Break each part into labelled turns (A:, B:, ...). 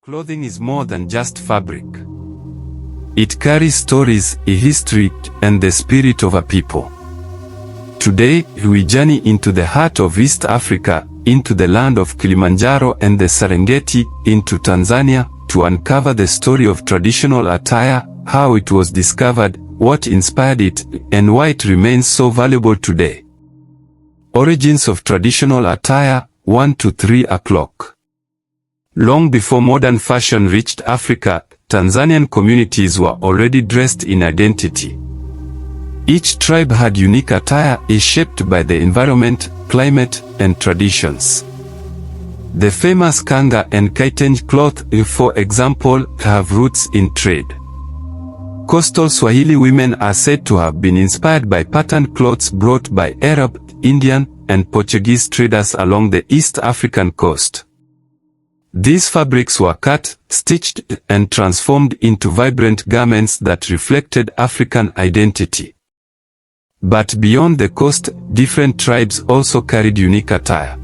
A: Clothing is more than just fabric. It carries stories, a history, and the spirit of a people. Today, we journey into the heart of East Africa, into the land of Kilimanjaro and the Serengeti, into Tanzania, to uncover the story of traditional attire, how it was discovered, what inspired it, and why it remains so valuable today. Origins of traditional attire, 1 to 3 o'clock. Long before modern fashion reached Africa, Tanzanian communities were already dressed in identity. Each tribe had unique attire shaped by the environment, climate, and traditions. The famous kanga and kitenge cloth, for example, have roots in trade. Coastal Swahili women are said to have been inspired by patterned clothes brought by Arab, Indian, and Portuguese traders along the East African coast. These fabrics were cut, stitched, and transformed into vibrant garments that reflected African identity. But beyond the coast, different tribes also carried unique attire.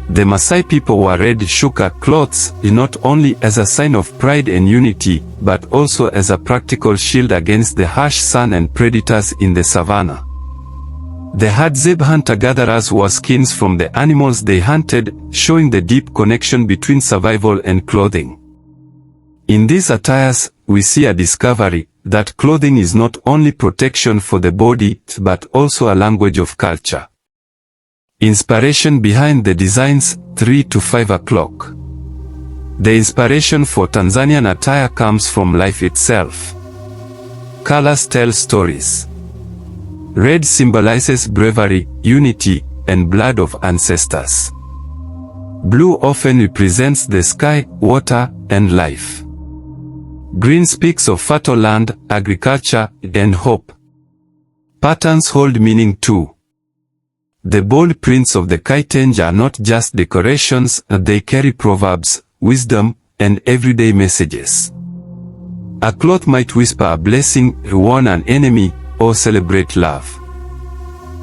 A: The Maasai people wore red shuka cloths not only as a sign of pride and unity, but also as a practical shield against the harsh sun and predators in the savannah. The Hadzib hunter-gatherers wore skins from the animals they hunted, showing the deep connection between survival and clothing. In these attires, we see a discovery that clothing is not only protection for the body, but also a language of culture. Inspiration behind the designs, 3 to 5 o'clock. The inspiration for Tanzanian attire comes from life itself. Colors tell stories. Red symbolizes bravery, unity, and blood of ancestors. Blue often represents the sky, water, and life. Green speaks of fertile land, agriculture, and hope. Patterns hold meaning too. The bold prints of the kitenge are not just decorations, they carry proverbs, wisdom, and everyday messages. A cloth might whisper a blessing, warn an enemy, or celebrate love.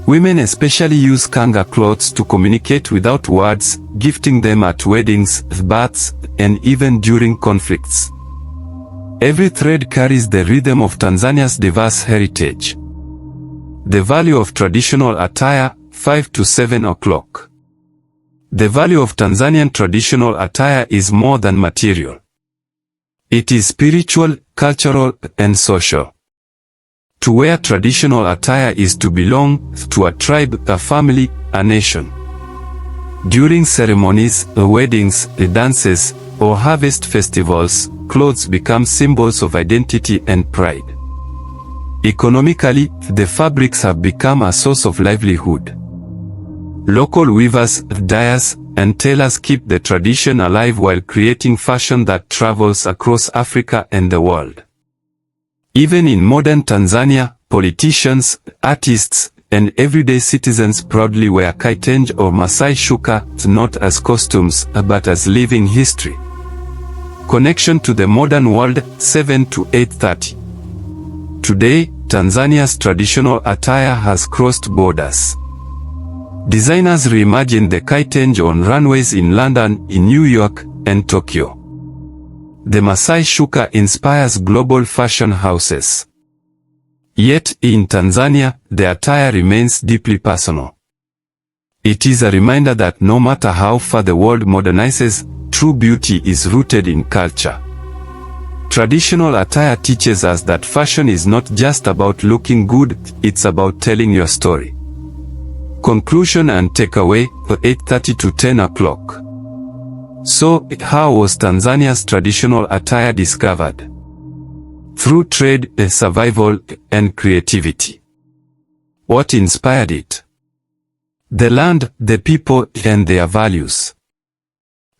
A: Women especially use kanga cloths to communicate without words, gifting them at weddings, births, and even during conflicts. Every thread carries the rhythm of Tanzania's diverse heritage. The value of traditional attire, 5 to 7 o'clock. The value of Tanzanian traditional attire is more than material. It is spiritual, cultural, and social. To wear traditional attire is to belong to a tribe, a family, a nation. During ceremonies, weddings, dances, or harvest festivals, clothes become symbols of identity and pride. Economically, the fabrics have become a source of livelihood. Local weavers, dyers, and tailors keep the tradition alive while creating fashion that travels across Africa and the world. Even in modern Tanzania, politicians, artists, and everyday citizens proudly wear kitenge or Maasai shuka, not as costumes, but as living history. Connection to the modern world, 7 to 8:30. Today, Tanzania's traditional attire has crossed borders. Designers reimagine the kitenge on runways in London, in New York, and Tokyo. The Maasai shuka inspires global fashion houses. Yet, in Tanzania, the attire remains deeply personal. It is a reminder that no matter how far the world modernizes, true beauty is rooted in culture. Traditional attire teaches us that fashion is not just about looking good, it's about telling your story. Conclusion and takeaway, 8:30 to 10 o'clock. So, how was Tanzania's traditional attire discovered? Through trade, survival, and creativity. What inspired it? The land, the people, and their values.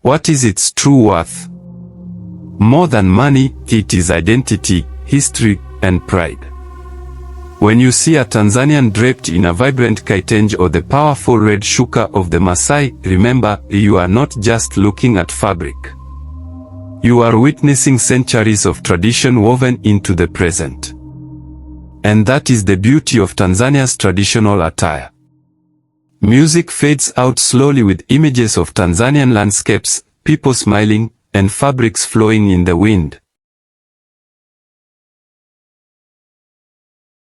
A: What is its true worth? More than money, it is identity, history, and pride. When you see a Tanzanian draped in a vibrant kitenge or the powerful red shuka of the Maasai, remember, you are not just looking at fabric. You are witnessing centuries of tradition woven into the present. And that is the beauty of Tanzania's traditional attire. Music fades out slowly with images of Tanzanian landscapes, people smiling, and fabrics flowing in the wind.